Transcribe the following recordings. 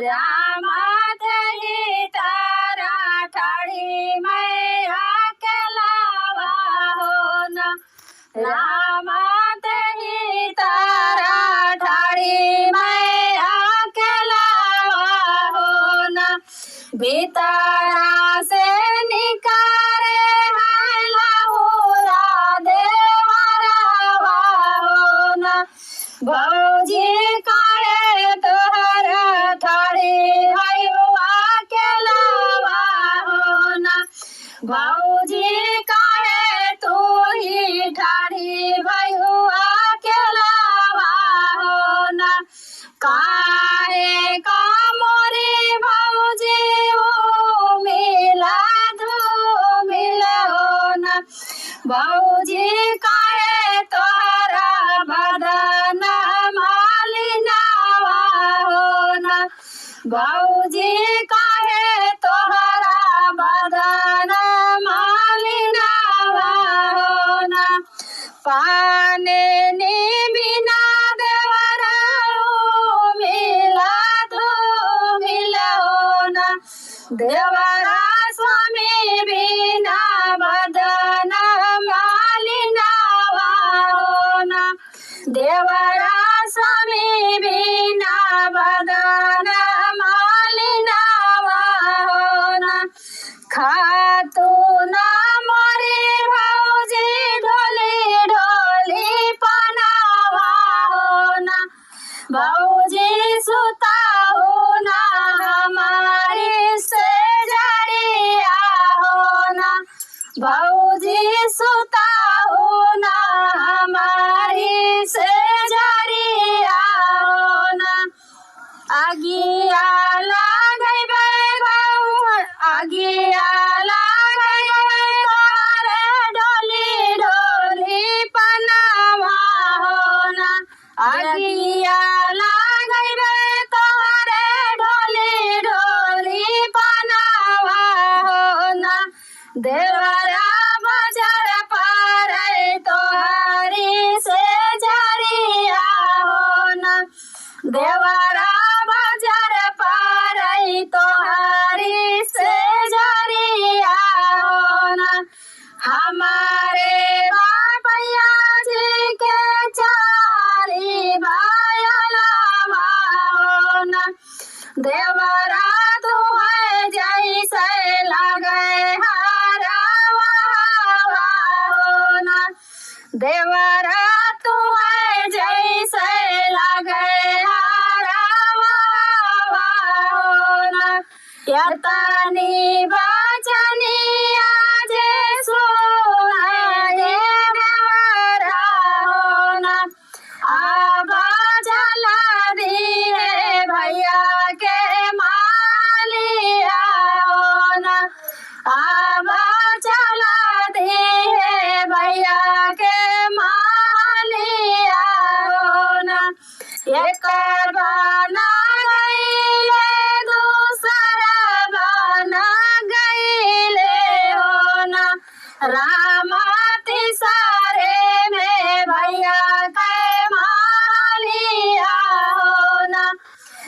रामा तेरी तारा ठाड़ी मैं अकेलावा हो ना। रामा तेरी तारा ठाड़ी मैं अकेलावा हो ना। भीतरा से निकारे है लाहुरा देवरावा हो ना। भौजी काहे तोहर ठाड़ी भयो अकेलावा हो ना। भौजी काहे तू ही ठाड़ी भयो अकेलावा हो ना। काहे का मोरी भौजी हो मिला धो मिला हो ना। भौजी काहे तोहरा बदन मालिनावा हो ना। भौजी काहे तोहरा बदन मालिनावा हो ना। पाने ने बिना देवरा मिला धो मिला हो ना। देवरा स्वामी बिना बदन मालिनावा हो ना। देवरा स्वामी बिना बदन मालिनावा हो ना। खातू ना मोरी भौजी ढोली ढोली पनावा हो ना। भौजी सुता हो ना हमारी से जड़िया हो ना। भौजी सुता हो ना हमारी से जड़िया हो ना। आगिया लागैबे आगिया लागैबे तोहरे ढोली ढोली पनावा हो ना। आगिया लागैबे तोहरे ढोली ढोली पनावा हो ना। देवरा बाजार पारे तोहरी से जरिया हो ना। देवरा बाजार पारे तोहरी से जरिया हो ना। हमारे बाबैया जी के चारी भायलावा हो ना। देवरा तू है जैसे लगे हरावा हो ना। देवरा तू है जैसे लगे हरावा हो ना। यतनी बचनी आज सुनाए देवरा हो ना। अब जला दिए भैया के मालिया हो ना। अब चला दिए भैया के मालिया हो ना। एक बना गईले दूसरा बना गईले हो ना। रामा तिसारे में भैया के मालिया हो ना।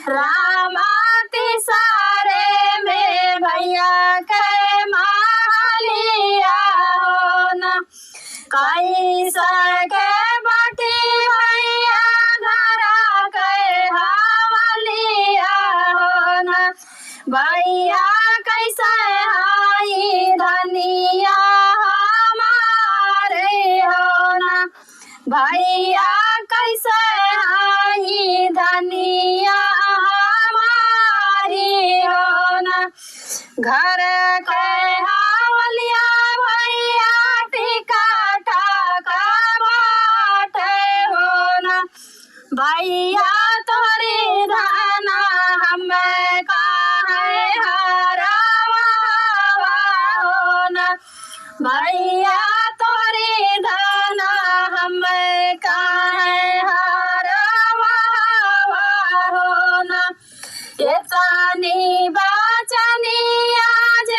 रामा तिसारे में भैया के मालिया हो ना। कैसा के बाटी भैया घरा के हवलिया हो ना। भैया कैसा हाई धनिया हमारे हो ना। भैया कैसे हाई धनिया हमारी हो ना। घर के हवलिया भैया टिका टाका बाटे हो ना। भैया तोरी धाना हमें काहे हरावा हो ना। भैया तोरी धाना हमें काहे हरावा हो ना। ये तानी बचनी आज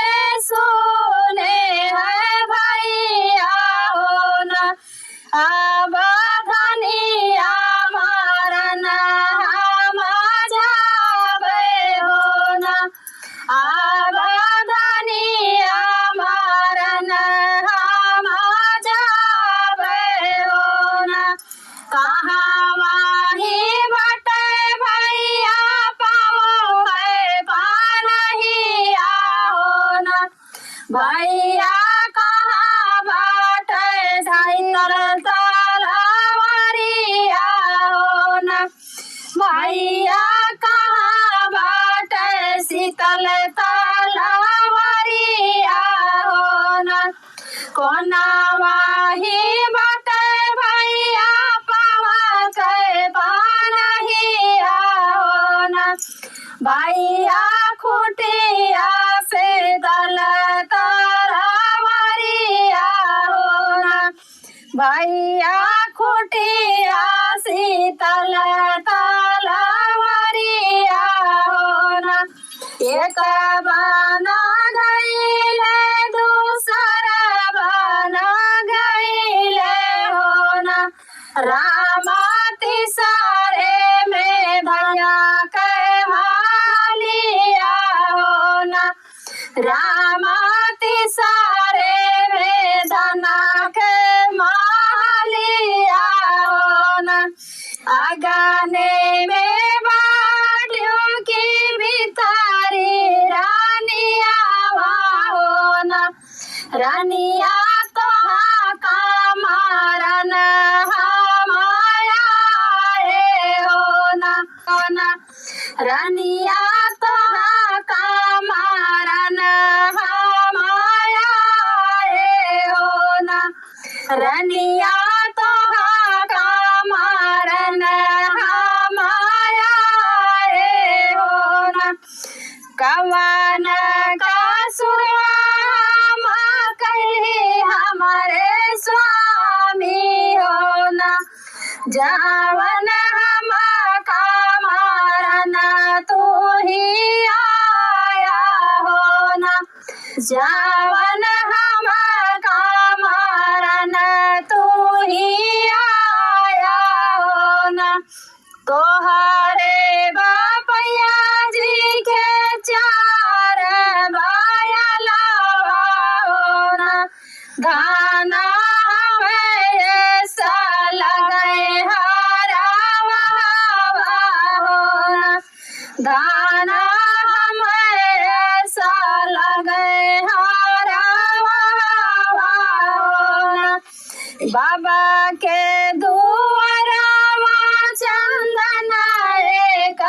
गावाही बाटे भैया पावा के पानहिया हो न भैया खुटिया से दल तरवरिया हो न भैया खुटिया शीतल तलवरिया हो न एक बना गईले दूसर बना गईले हो न रामा तिसरे में भैया के मालिया हो न रामा तिसरे में धना के मालिया हो न अगने में बाड़ियों की भितारी रानिया हो न रानिया तो का मारन हमाया हो न रानिया तो का मारन हमाया हो न रानिया तो का मारन हमाया हो न कवन का सुरवा कही हमारे स्वामी हो न जावन हम का मारन तू ही आया हो न जावन हम का मारन तू ही आया हो न तोहरे बापैया जी के चार बायलावा हो न गाना हमें ऐसा लगे हरावा हो न गाना हमें ऐसा लगे हरावा हो न बाबा के दुआरावा चंदन एक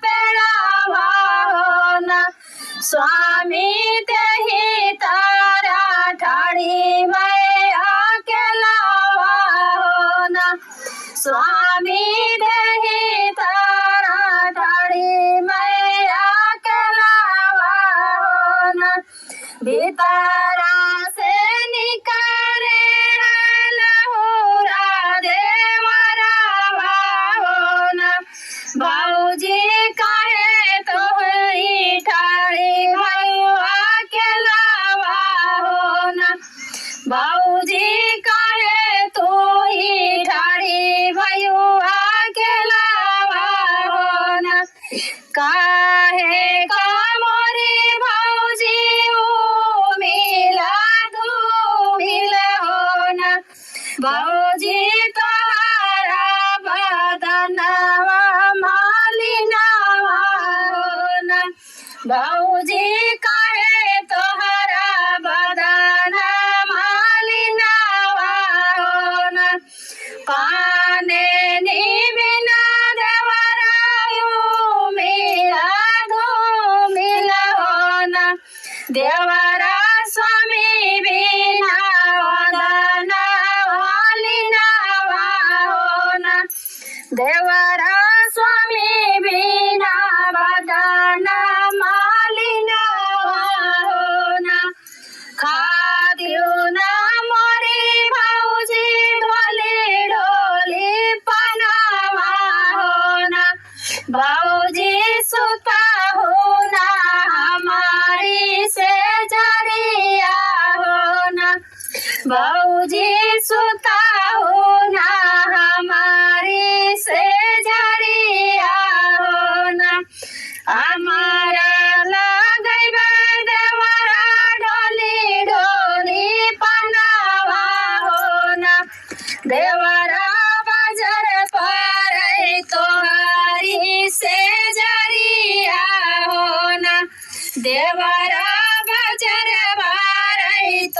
पेड़ावा हो न स्वामी तेहि तारा ठाड़ी मैं अकेलावा हो न स्वामी तेहि तारा ठाड़ी मैं अकेलावा हो न भीतरा से निकले लहुरा देवरावा हो न बाबूजी कहे तो ही ठाड़ी भैया के लावा हो न बाबूजी कहे तो ही ठाड़ी भैया के लावा हो न काहे का मोरी भौजी ऊ मिला दू मिल हो न भौजी तोहरा बदनवा मालिनावा हो न भौजी कहे तोहरा बदन मालिनावा हो न पाने निबिना देवरायु मिला दू मिल हो न देवरा स्वामी बिना वदन वालिनावा हो न देवरा स्वामी बिना वदन मालिनावा हो न खादियो न मोरी भौजी ढोली ढोली पनावा हो न भौजी सुता हो न हमारी से जरिया हो न भौजी सुता हो न हमारी से जरिया हो न हमारा लगैबे देवरा ढोली ढोली पनावा हो न देवरा बाजार पर तोहरी से जरिया हो न देवरा बाजार पर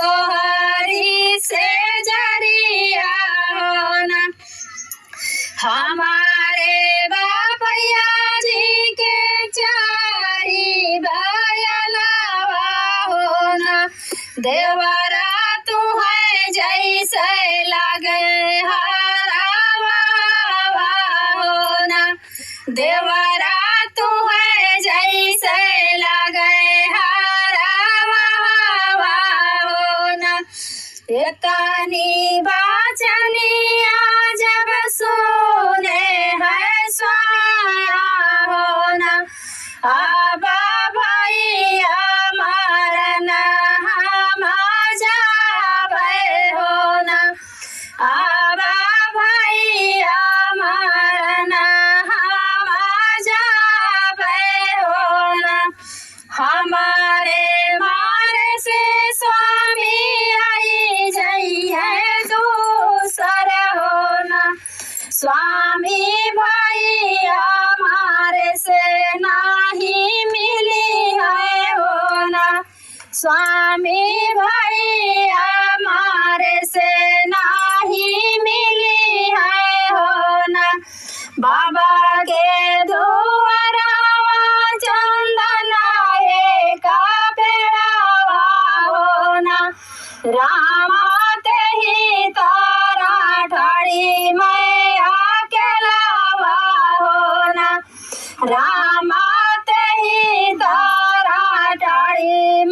तोहरी से जरिया हो न हमारे बापैया जी के चारी बायलावा हो न देवरा तू है स्वामी बचनिया जब सुने है स्वामी हो ना, अब भैया मरन हम जाबे हो ना, अब भैया मरन हम जाबे हो ना। हमारे मारे से स्वामी आई जइए दूसर हो ना, स्वामी भैया हमारे से नहीं मिली है हो ना, स्वामी भैया हमारे से नहीं मिली है हो ना। बाबा के दुआरवा चंदन का पेड़ावा हो ना, रामा ते ही तारा ठाड़ी मैं अकेलावा हो ना, रामा ते ही तारा ठाड़ी